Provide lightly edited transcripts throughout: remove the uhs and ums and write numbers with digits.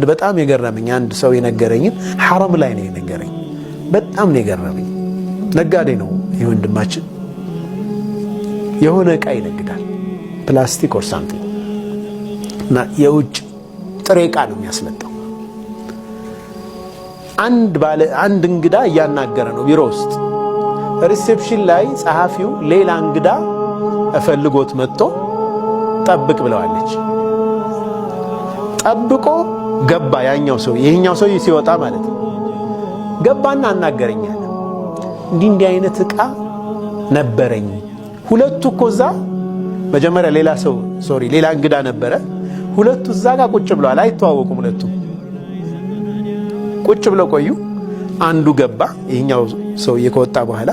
በጣም የገረመኝ አንድ ሰው የነገረኝ ሐረም ላይ ነው የነገረኝ። በጣም ነው የገረመኝ። ነጋዴ ነው የወንድማችን የሆነ ዕቃ ይነግዳል፣ ፕላስቲክ ኦር ሳምቲንግ እና የውጭ ጥሬ ዕቃ ነው የሚያስመጣው። አንድ እንግዳ እያናገረ ነው ቢሮ ውስጥ። ሪሴፕሽን ላይ ጸሐፊው ሌላ እንግዳ ፈልጎት መጥቶ ጠብቅ ብለዋለች። ጠብቆ ገባ ያኛው ሰው ይሄኛው ሰው ሲወጣ ማለት ነው። ገባና አናገረኛል። እንዲህ አይነት ዕቃ ነበረኝ። ሁለቱ እኮ እዛ መጀመሪያ ሌላ እንግዳ ነበረ። ሁለቱ እዛ ጋር ቁጭ ብለዋል። አይተዋወቁም። ሁለቱ ቁጭ ብለው ቆዩ። አንዱ ገባ፣ ይሄኛው ሰው ከወጣ በኋላ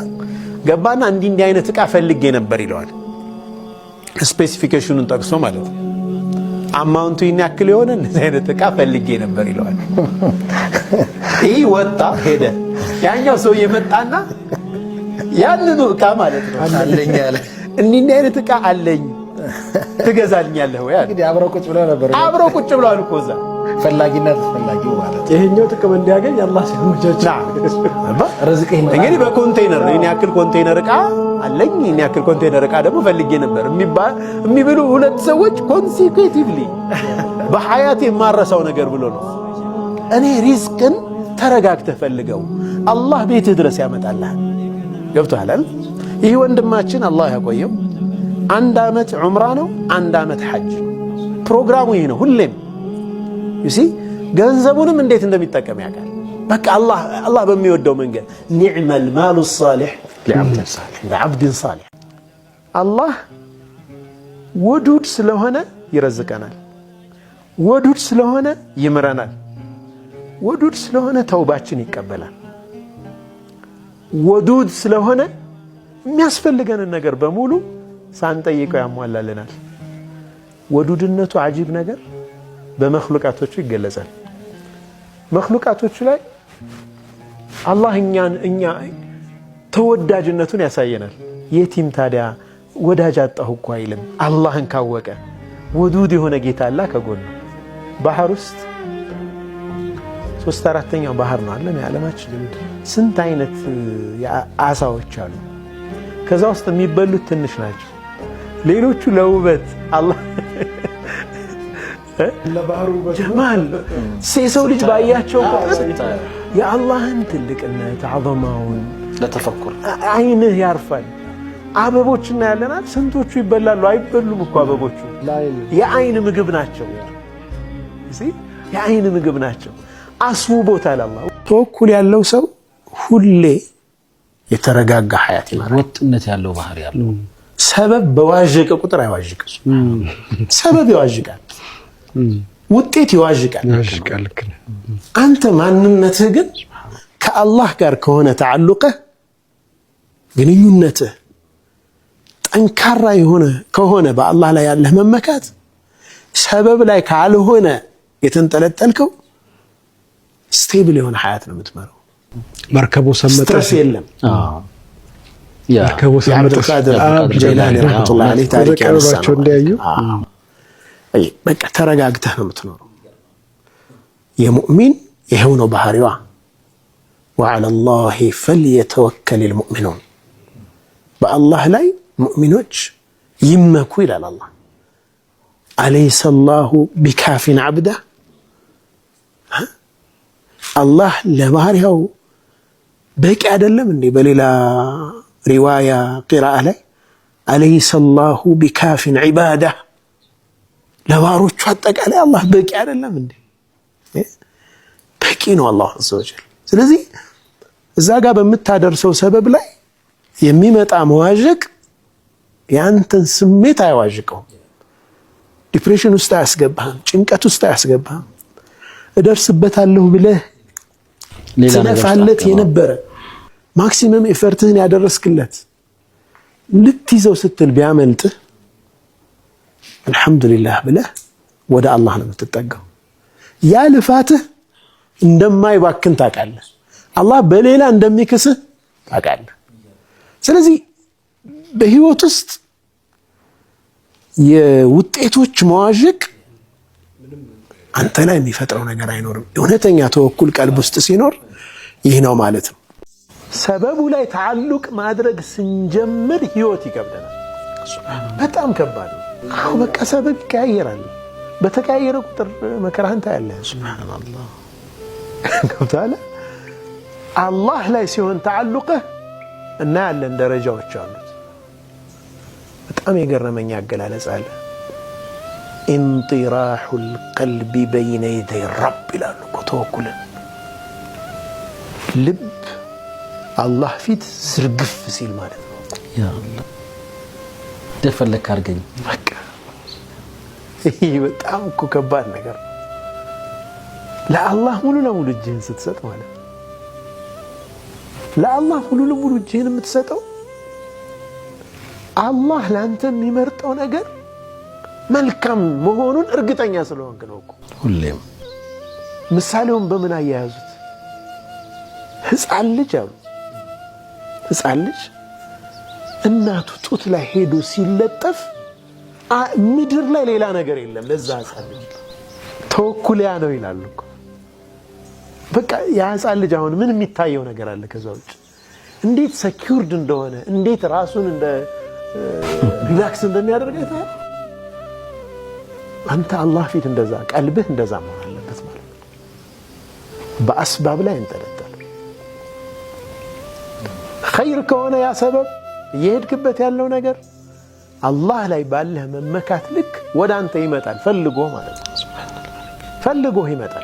ገባና እንዲህ አይነት ዕቃ ፈልጌ ነበር ይለዋል። ስፔሲፊኬሽኑን ጠቅሶ ማለት ነው። አማውንቱ ይናክል የሆነ እንደዚህ አይነት ዕቃ ፈልጌ ነበር ይለዋል። ይህ ወጣ ሄደ። ያኛው ሰው የመጣና ያንኑ ዕቃ ማለት ነው አለኝ አለ። እንዲህ አይነት ዕቃ አለኝ ትገዛልኛለህ ወይ? እንግዲህ አብረው ቁጭ ብለዋል እኮ እዛ ፈላጊና ተፈላጊው ማለት ይሄኛው ጥቅም እንዲያገኝ አላህ ሲያመቻች ረዝቅህ እንግዲህ በኮንቴነር እኔ ያክል ኮንቴነር ዕቃ አለኝ፣ እኔ ያክል ኮንቴነር ዕቃ ደግሞ ፈልጌ ነበር የሚብሉ ሁለት ሰዎች ኮንሲኩቲቭሊ በሐያት የማረሳው ነገር ብሎ ነው። እኔ ሪዝቅን ተረጋግተህ ፈልገው አላህ ቤትህ ድረስ ያመጣልሃል። ገብቶሃል? ይህ ወንድማችን አላህ ያቆየው 1 ዓመት ዑምራ ነው፣ 1 ዓመት ሐጅ ፕሮግራሙ ይሄ ነው ሁሌም ገንዘቡንም እንዴት እንደሚጠቀም ያውቃል። በቃ አላህ በሚወደው መንገድ ኒዕመል ማሉ ሷሊህ ለዓብድን ሷሊህ። አላህ ወዱድ ስለሆነ ይረዝቀናል፣ ወዱድ ስለሆነ ይምረናል፣ ወዱድ ስለሆነ ተውባችን ይቀበላል፣ ወዱድ ስለሆነ የሚያስፈልገንን ነገር በሙሉ ሳንጠይቀው ያሟላልናል። ወዱድነቱ አጂብ ነገር በመኽሉቃቶቹ ይገለጻል። መኽሉቃቶቹ ላይ አላህ እኛ ተወዳጅነቱን ያሳየናል። የቲም ታዲያ ወዳጅ አጣሁ እኮ አይልም። አላህን ካወቀ ወዱድ የሆነ ጌታ አላህ ከጎኑ። ባህር ውስጥ 3/4 ባህር ነው አለ የዓለማችን። ስንት አይነት አሳዎች አሉ። ከዛ ውስጥ የሚበሉት ትንሽ ናቸው። ሌሎቹ ለውበት አላህ ጀማል የሰው ልጅ ባያቸው የአላህን ትልቅነት አዘማውን ለተፈኩር አይንህ ያርፋል። አበቦች እናያለናል። ስንቶቹ ይበላሉ? አይበሉም እኮ አበቦቹ የአይን ምግብ ናቸው። የአይን ምግብ ናቸው። አስውቦታል አላህ። ተወኩል ያለው ሰው ሁሌ የተረጋጋ ሐያት ይመራል። ወጥነት ያለው ባህሪ ያለው ሰበብ በዋዠቀ ቁጥር አይዋዥቅም። ሰበብ ይዋዥቃል፣ ውጤት ይዋዥቃል። አንተ ማንነትህ ግን ከአላህ ጋር ከሆነ ተዓልቀህ ግንኙነትህ ጠንካራ የሆነ ከሆነ በአላህ ላይ ያለህ መመካት ሰበብ ላይ ካልሆነ የተንጠለጠልከው ስቴብል የሆነ ሐያት ነው የምትመራው። መርከቡ ሰመጠ ስትረስ የለም። መርከቡ ሰመጠ ጀላሊ ረህመቱላሂ ዐለይሂ ታሪክ ያነሳቸው እንዲያዩ በቃ ተረጋግተህ ነው የምትኖረው። የሙእሚን ይሄው ነው ባህሪዋ። ወዐላ ላሂ ፈልየተወከሊል ሙእሚኑን፣ በአላህ ላይ ሙእሚኖች ይመኩ ይላል አላህ። አለይሰ ላሁ ቢካፊን ዐብደህ፣ አላህ ለባህሪያው በቂ አይደለም እንዴ? በሌላ ሪዋያ ቂራአ ላይ አለይሰ ላሁ ቢካፊን ዒባደህ፣ ለባሮቹ አጠቃላይ አላህ በቂ አይደለም እንዴ? በቂ ነው አላህ ዐዘ ወጀል። ስለዚህ እዛ ጋር በምታደርሰው ሰበብ ላይ የሚመጣ መዋዠቅ ያንተን ስሜት አይዋዥቀውም። ዲፕሬሽን ውስጥ አያስገባህም፣ ጭንቀት ውስጥ አያስገባህም። እደርስበታለሁ ብለህ ትለፋለት የነበረ ማክሲመም ኤፈርትህን ያደረስክለት ልትይዘው ስትል ቢያመልጥህ አልሐምዱሊላህ ብለህ ወደ አላህ ነው የምትጠጋው። ያ ልፋትህ እንደማይባክን ታውቃለህ። አላህ በሌላ እንደሚክስህ ታውቃለህ። ስለዚህ በህይወት ውስጥ የውጤቶች መዋዠቅ አንተ ላይ የሚፈጥረው ነገር አይኖርም። እውነተኛ ተወኩል ቀልብ ውስጥ ሲኖር ይህ ነው ማለት ነው። ሰበቡ ላይ ተዓልቅ ማድረግ ስንጀምር ህይወት ይከብደናል። በጣም ከባድ ነው። አሁን በቃ ሰበብ ይቀያየራል። በተቀያየረ ቁጥር መከራህን ታያለህ። ሱብሃንአላህ ገብቶሃል? አላህ ላይ ሲሆን ተዓልቅህ እና ያለን ደረጃዎች አሉት። በጣም የገረመኝ አገላለጽ አለ። ኢንጢራሑል ቀልቢ በይነ የደይ ረብ ይላሉ እኮ ተወኩልን። ልብ አላህ ፊት ዝርግፍ ሲል ማለት ነው። ያ አላህ ደፈለክ አድርገኝ። በቃ ይሄ በጣም እኮ ከባድ ነገር ነው። ለአላህ ሙሉ ለሙሉ እጅህን ስትሰጥ ማለት ነው። ለአላህ ሙሉ ለሙሉ እጅህን የምትሰጠው አላህ ለአንተ የሚመርጠው ነገር መልካም መሆኑን እርግጠኛ ስለሆንክ ነው እኮ። ሁሌም ምሳሌውን በምን አያያዙት? ህፃን ልጅ አሉ። ህፃን ልጅ እናቱ ጡት ላይ ሄዶ ሲለጠፍ ምድር ላይ ሌላ ነገር የለም ለዛ ህፃን ልጅ። ተወኩልያ ነው ይላሉ እኮ። በቃ ያ ህፃን ልጅ አሁን ምን የሚታየው ነገር አለ ከዛ ውጭ? እንዴት ሰኪውርድ እንደሆነ እንዴት ራሱን እንደ ሪላክስ እንደሚያደርግ አይተሃል? አንተ አላህ ፊት እንደዛ ቀልብህ እንደዛ መሆን አለበት ማለት ነው። በአስባብ ላይ እንጠለጠል። ኸይር ከሆነ ያ ሰበብ እየሄድክበት ያለው ነገር አላህ ላይ ባለህ መመካት ልክ ወደ አንተ ይመጣል። ፈልጎ ማለት ነው። ፈልጎ ይመጣል።